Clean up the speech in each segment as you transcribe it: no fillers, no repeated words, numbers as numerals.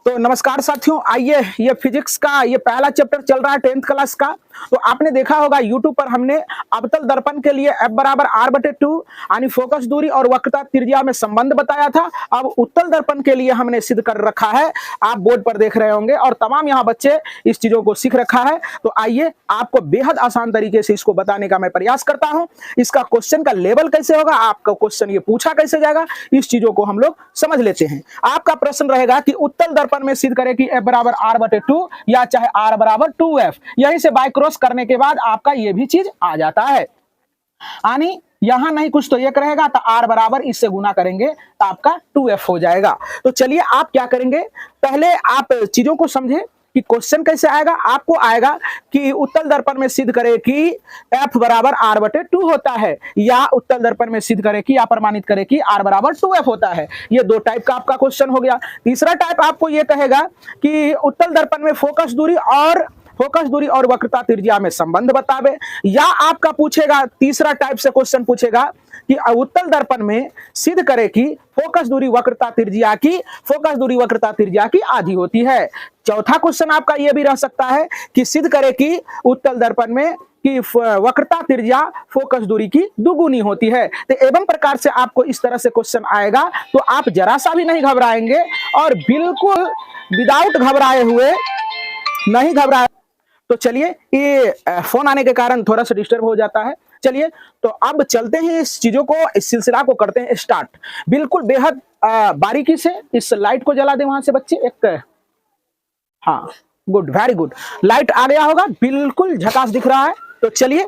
तो नमस्कार साथियों, आइए ये फिजिक्स का ये पहला चैप्टर चल रहा है 10th क्लास का। तो आपने देखा होगा यूट्यूब पर हमने अवतल दर्पण के लिए F बराबर R/2 यानी फोकस दूरी और वक्रता त्रिज्या में संबंध बताया था। अब उत्तल दर्पण के लिए हमने सिद्ध कर रखा है, आप बोर्ड पर देख रहे होंगे और तमाम यहाँ बच्चे इस चीजों को सीख रखा है। तो आइए आपको बेहद आसान तरीके से इसको बताने का मैं प्रयास करता हूँ। इसका क्वेश्चन का लेवल कैसे होगा, आपका क्वेश्चन ये पूछा कैसे जाएगा, इस चीजों को हम लोग समझ लेते हैं। आपका प्रश्न रहेगा कि उत्तल दर्पण में सिद्ध करें कि F बराबर R/2 या चाहे R बराबर 2F। यहीं से बाय क्रॉस करने के बाद आपका ये भी चीज आ जाता है, यानी यहां नहीं कुछ तो एक रहेगा तो R बराबर इससे गुना करेंगे तो आपका 2F हो जाएगा। तो चलिए आप क्या करेंगे, पहले आप चीजों को समझे कि क्वेश्चन कैसे आएगा। आपको आएगा कि उत्तल दर्पण में सिद्ध करे कि F बराबर R/2 होता है, या उत्तल दर्पण में सिद्ध करे कि या प्रमाणित करे कि R बराबर 2F होता है। ये दो टाइप का आपका क्वेश्चन हो गया। तीसरा टाइप आपको ये कहेगा कि उत्तल दर्पण में फोकस दूरी और वक्रता त्रिज्या में संबंध बतावे, या आपका पूछेगा तीसरा टाइप से क्वेश्चन पूछेगा कि उत्तल दर्पण में सिद्ध करे कि फोकस दूरी वक्रता त्रिज्या की आधी होती है। चौथा क्वेश्चन आपका यह भी रह सकता है कि सिद्ध करे कि उत्तल दर्पण में कि वक्रता त्रिज्या फोकस दूरी की दुगुनी होती है। तो एवं प्रकार से आपको इस तरह से क्वेश्चन आएगा तो आप जरा सा भी नहीं घबराएंगे और बिल्कुल विदाउट घबराए हुए नहीं घबराए। तो चलिए, ये फोन आने के कारण थोड़ा सा डिस्टर्ब हो जाता है। चलिए तो अब चलते हैं, इस चीजों को, इस सिलसिला को करते हैं स्टार्ट। बिल्कुल बेहद बारीकी से इस लाइट को जला दें वहां से बच्चे, एक हाँ गुड, वेरी गुड, लाइट आ गया होगा, बिल्कुल झकास दिख रहा है। तो चलिए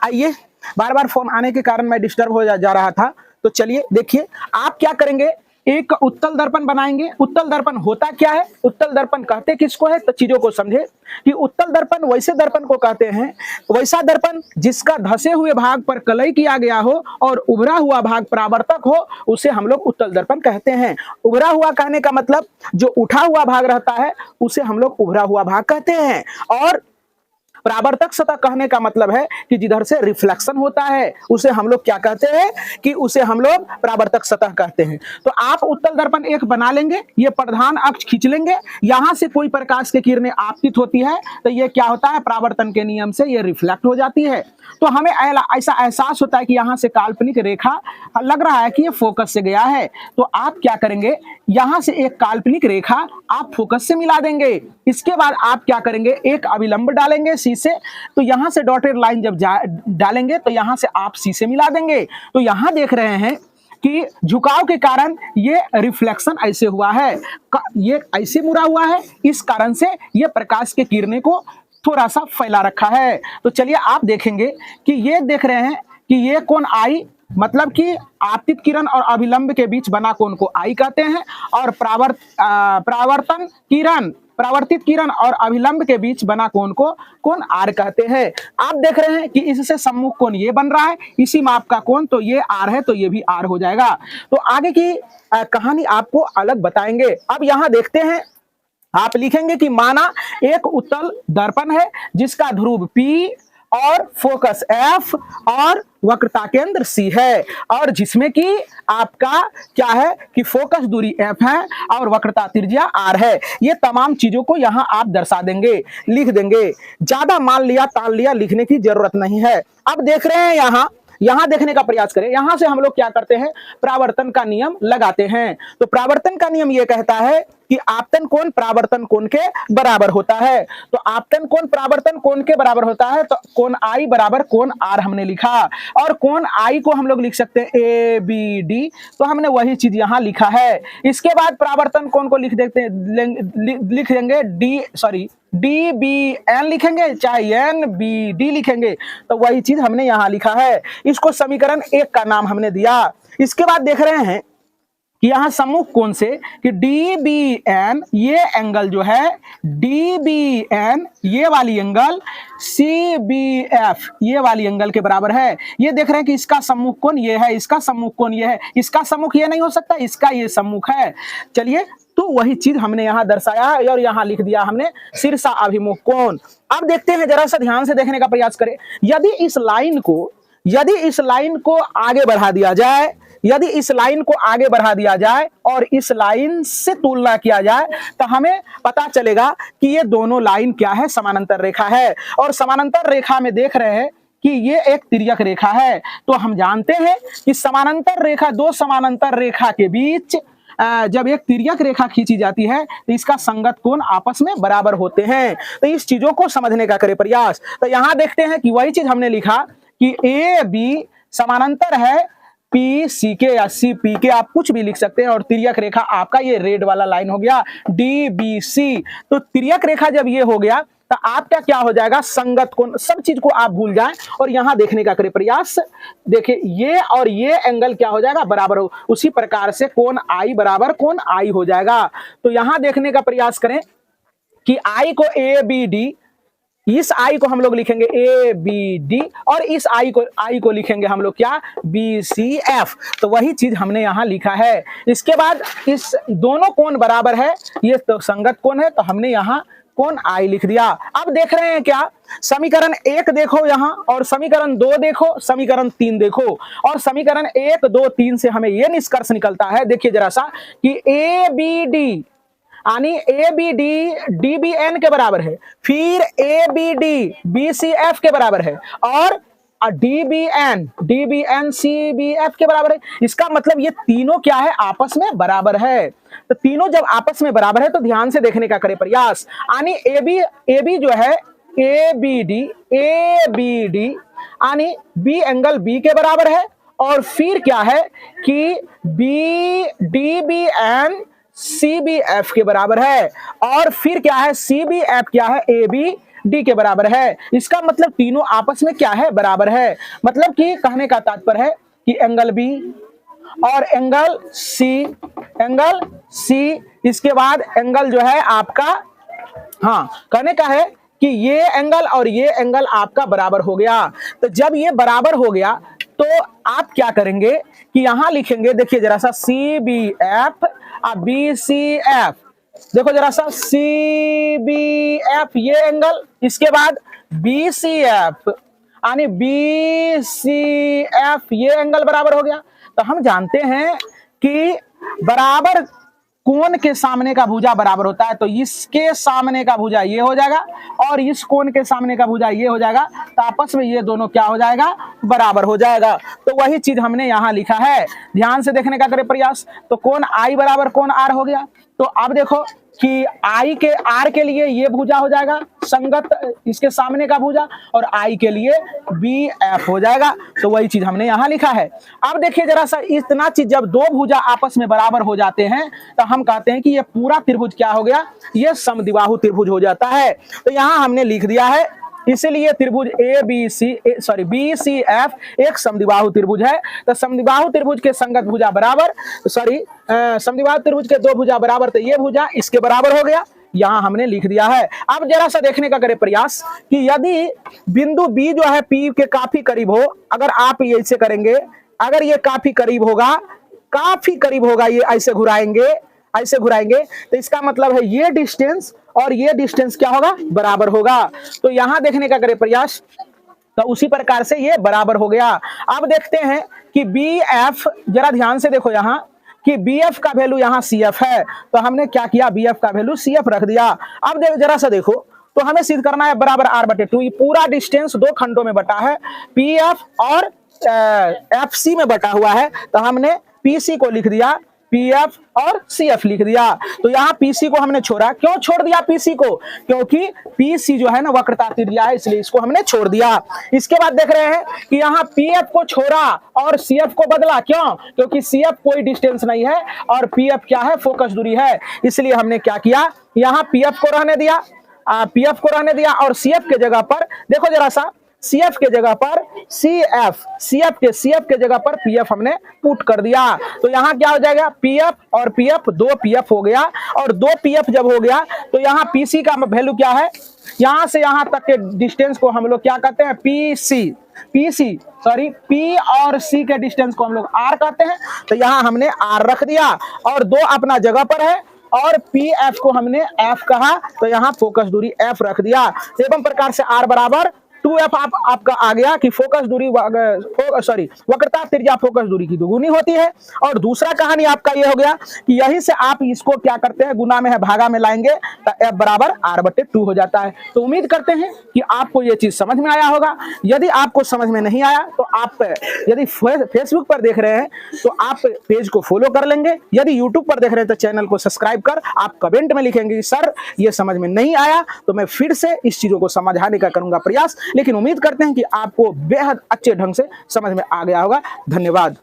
आइए, बार बार फोन आने के कारण मैं डिस्टर्ब हो जा रहा था। तो चलिए देखिए, आप क्या करेंगे, एक उत्तल दर्पण बनाएंगे। उत्तल दर्पण होता क्या है, उत्तल दर्पण कहते किसको है, तो चीजों को समझे कि उत्तल दर्पण वैसे दर्पण को कहते हैं, वैसा दर्पण जिसका धसे हुए भाग पर कलई किया गया हो और उभरा हुआ भाग परावर्तक हो, उसे हम लोग उत्तल दर्पण कहते हैं। उभरा हुआ कहने का मतलब जो उठा हुआ भाग रहता है उसे हम लोग उभरा हुआ भाग कहते हैं, और परावर्तक सतह कहने का मतलब है कि जिधर से रिफ्लेक्शन होता है उसे हम लोग क्या कहते हैं, कि उसे हम लोग परावर्तक सतह कहते हैं। तो आप उत्तल दर्पण एक बना लेंगे, ये प्रधान अक्ष खींच लेंगे, यहां से कोई प्रकाश की किरणें आपतित होती है तो ये क्या होता है, परावर्तन के नियम से ये रिफ्लेक्ट हो जाती है। तो हमें ऐसा एहसास होता है कि यहां से काल्पनिक रेखा लग रहा है कि ये फोकस से गया है। तो आप क्या करेंगे, यहां से एक काल्पनिक रेखा आप फोकस से मिला देंगे। इसके बाद आप क्या करेंगे, एक अभिलंब डालेंगे सी से, तो यहां से डॉटेड लाइन जब डालेंगे तो यहां से आप सी से मिला देंगे। तो यहां देख रहे हैं कि झुकाव के कारण ये रिफ्लेक्शन ऐसे हुआ है, ये ऐसे मुड़ा हुआ है, इस कारण से ये प्रकाश के किरणें को थोड़ा सा फैला रखा है। तो चलिए आप देखेंगे कि ये देख रहे हैं कि ये कोण आई, मतलब कि आपतित किरण और अभिलंब के बीच बना कोण को आई कहते हैं, और परावर्तित किरण और अभिलंब के बीच बना कोण को कोण R कहते हैं। आप देख रहे हैं कि इससे सम्मुख कोण ये बन रहा है, इसी माप का कोण, तो ये R है तो ये भी R हो जाएगा। तो आगे की कहानी आपको अलग बताएंगे। अब यहां देखते हैं, आप लिखेंगे कि माना एक उत्तल दर्पण है जिसका ध्रुव P और फोकस F और वक्रता केंद्र C है, और जिसमें कि आपका क्या है कि फोकस दूरी F है और वक्रता त्रिज्या R है। ये तमाम चीजों को यहाँ आप दर्शा देंगे, लिख देंगे, ज्यादा मान लिया तान लिया लिखने की जरूरत नहीं है। अब देख रहे हैं यहाँ देखने का प्रयास करें। यहां से हम लोग क्या करते हैं, परावर्तन का नियम लगाते हैं। तो परावर्तन का नियम ये कहता है कि आपतन कोण परावर्तन कोण के बराबर होता है। तो आपतन कोण परावर्तन कोण के बराबर होता है, तो कोण I बराबर कोण R हमने लिखा, और कोण I को हम लोग लिख सकते हैं ABD, तो हमने वही चीज यहाँ लिखा है। इसके बाद परावर्तन कोण को लिख देंगे DBN लिखेंगे, चाहे NBD लिखेंगे, तो वही चीज हमने यहाँ लिखा है। इसको समीकरण 1 का नाम हमने दिया। इसके बाद देख रहे हैं कि यहां सम्मुख कोण से कि DBN ये एंगल जो है, DBN ये वाली एंगल CBF ये वाली एंगल के बराबर है। ये देख रहे हैं कि इसका सम्मुख कोण ये है, इसका सम्मुख कोण ये है, इसका सम्मुख ये नहीं हो सकता, इसका ये सम्मुख है। चलिए, तो वही चीज हमने यहां दर्शाया है और यहां लिख दिया हमने शीर्षा अभिमुख कोण। अब देखते हैं, जरा सा ध्यान से देखने का प्रयास करें। यदि इस लाइन को यदि इस लाइन को आगे बढ़ा दिया जाए, यदि इस लाइन को आगे बढ़ा दिया जाए और इस लाइन से तुलना किया जाए तो हमें पता चलेगा कि ये दोनों लाइन क्या है, समानांतर रेखा है। और समानांतर रेखा में देख रहे हैं कि ये एक तिर्यक रेखा है। तो हम जानते हैं कि समानांतर रेखा, दो समानांतर रेखा के बीच जब एक तिर्यक रेखा खींची जाती है तो इसका संगत कोण आपस में बराबर होते हैं। तो इस चीजों को समझने का करें प्रयास। तो यहां देखते हैं कि वही चीज हमने लिखा कि ए बी समानांतर है पी सी के या सी पी के, आप कुछ भी लिख सकते हैं। और तिर्यक रेखा आपका ये रेड वाला लाइन हो गया डी बी सी। तो तिर्यक रेखा जब ये हो गया तो आपका क्या हो जाएगा, संगत कोण, सब चीज को आप भूल जाएं और यहां देखने का करें प्रयास। देखिए ये और ये एंगल क्या हो जाएगा, बराबर हो। उसी प्रकार से कोण आई बराबर कोण आई हो जाएगा। तो यहां देखने का प्रयास करें कि आई को ए बी डी, इस आई को हम लोग लिखेंगे ए बी डी और इस आई को लिखेंगे हम लोग क्या, बी सी एफ। तो वही चीज हमने यहां लिखा है। इसके बाद इस दोनों कोण बराबर है, ये तो संगत कोण है, तो हमने यहां कोण आई लिख दिया। अब देख रहे हैं क्या, समीकरण 1 देखो यहां और समीकरण 2 देखो, समीकरण 3 देखो। और समीकरण 1 2 3 से हमें यह निष्कर्ष निकलता है, देखिए जरा सा, कि ए बी डी यानी A B D D B N के बराबर है, फिर A B D B C F के बराबर है और D B N C B F के बराबर है। इसका मतलब ये तीनों क्या है, आपस में बराबर है। तो तीनों जब आपस में बराबर है तो ध्यान से देखने का करें प्रयास। यानी ए बी जो है ए बी डी यानी बी एंगल बी के बराबर है और फिर क्या है कि B D B N C B F के बराबर है और फिर क्या है, सी बी एफ क्या है, ए बी डी के बराबर है। इसका मतलब तीनों आपस में क्या है, बराबर है। मतलब कि कहने का तात्पर्य है कि एंगल बी और एंगल सी, इसके बाद एंगल जो है आपका, हाँ कहने का है कि ये एंगल और ये एंगल आपका बराबर हो गया। तो जब ये बराबर हो गया तो आप क्या करेंगे कि यहां लिखेंगे, देखिए जरा सा, C B F B C F, देखो जरा सा, सी बी एफ ये एंगल, इसके बाद बी सी एफ यानी बी सी एफ ये एंगल बराबर हो गया। तो हम जानते हैं कि बराबर कोण के सामने का भुजा बराबर होता है। तो इसके सामने का भुजा ये हो जाएगा और इस कोण के सामने का भुजा ये हो जाएगा। तो आपस में ये दोनों क्या हो जाएगा, बराबर हो जाएगा। तो वही चीज हमने यहां लिखा है, ध्यान से देखने का करें प्रयास। तो कोण आई बराबर कोण आर हो गया। तो अब देखो कि आई के आर के लिए ये भुजा हो जाएगा संगत इसके सामने का भुजा और आई के लिए बी एफ हो जाएगा। तो वही चीज हमने यहां लिखा है। अब देखिए जरा सा, इतना चीज जब दो भुजा आपस में बराबर हो जाते हैं तो हम कहते हैं कि ये पूरा त्रिभुज क्या हो गया, ये समद्विबाहु त्रिभुज हो जाता है। तो यहां हमने लिख दिया है, इसलिए त्रिभुज बी सी एफ एक समद्विबाहु त्रिभुज है। तो समद्विबाहु त्रिभुज के संगत भुजा बराबर, समद्विबाहु त्रिभुज के दो भुजा बराबर, तो ये भुजा इसके बराबर हो गया, यहां हमने लिख दिया है। अब जरा सा देखने का करें प्रयास कि यदि बिंदु बी जो है पी के काफी करीब हो, अगर आप ये ऐसे करेंगे, अगर ये काफी करीब होगा, ये ऐसे घुराएंगे तो इसका मतलब है ये डिस्टेंस और ये डिस्टेंस क्या होगा, बराबर होगा। तो यहां देखने का करें प्रयास, तो उसी प्रकार से ये बराबर हो गया। अब देखते हैं कि बी एफ, जरा ध्यान से देखो यहां कि बी एफ का वैल्यू यहां सी एफ है, तो हमने क्या किया, बी एफ का वैल्यू सी एफ रख दिया। अब जरा सा देखो, तो हमें सिद्ध करना है बराबर आर बटे 2, ये पूरा डिस्टेंस दो खंडों में बटा है, पी एफ और एफ सी में बटा हुआ है। तो हमने पी सी को लिख दिया, पीएफ और सीएफ लिख दिया। तो यहाँ पीसी को हमने छोड़ा, क्यों छोड़ दिया पीसी को, क्योंकि पीसी जो है ना वक्रता त्रिज्या है, इसलिए इसको हमने छोड़ दिया। इसके बाद देख रहे हैं कि यहाँ पीएफ को छोड़ा और सीएफ को बदला, क्यों, क्योंकि सीएफ कोई डिस्टेंस नहीं है और पीएफ क्या है, फोकस दूरी है, इसलिए हमने क्या किया, यहाँ पीएफ को रहने दिया और सीएफ के जगह पर देखो जरा सा, सीएफ के जगह पर सीएफ के जगह पर पीएफ हमने पुट कर दिया। तो यहाँ क्या हो जाएगा, पीएफ और पीएफ, दो पीएफ हो गया और दो पीएफ जब हो गया तो यहाँ पीसी का वैल्यू क्या है, यहाँ से यहाँ तक के डिस्टेंस को हम लोग क्या कहते हैं, पी और सी के डिस्टेंस को हम लोग आर कहते हैं। तो यहाँ हमने आर रख दिया और दो अपना जगह पर है और पी एफ को हमने एफ कहा, तो यहाँ फोकस दूरी एफ रख दिया। एवं प्रकार से आर बराबर 2f आपका आ गया कि फोकस दूरी वक्रता त्रिज्या फोकस दूरी की दुगुनी होती है। और दूसरा कहानी आपका ये हो गया कि यहीं से आप इसको क्या करते हैं, गुना में है भागा में लाएंगे तो f बराबर r/2 हो जाता है। तो उम्मीद करते हैं कि आपको ये चीज समझ में आया होगा। यदि आपको समझ में नहीं आया तो आप यदि फेसबुक पर देख रहे हैं तो आप पेज को फॉलो कर लेंगे, यदि यूट्यूब पर देख रहे हैं तो चैनल को सब्सक्राइब कर आप कमेंट में लिखेंगे सर ये समझ में नहीं आया, तो मैं फिर से इस चीजों को समझाने का करूंगा प्रयास। लेकिन उम्मीद करते हैं कि आपको बेहद अच्छे ढंग से समझ में आ गया होगा। धन्यवाद।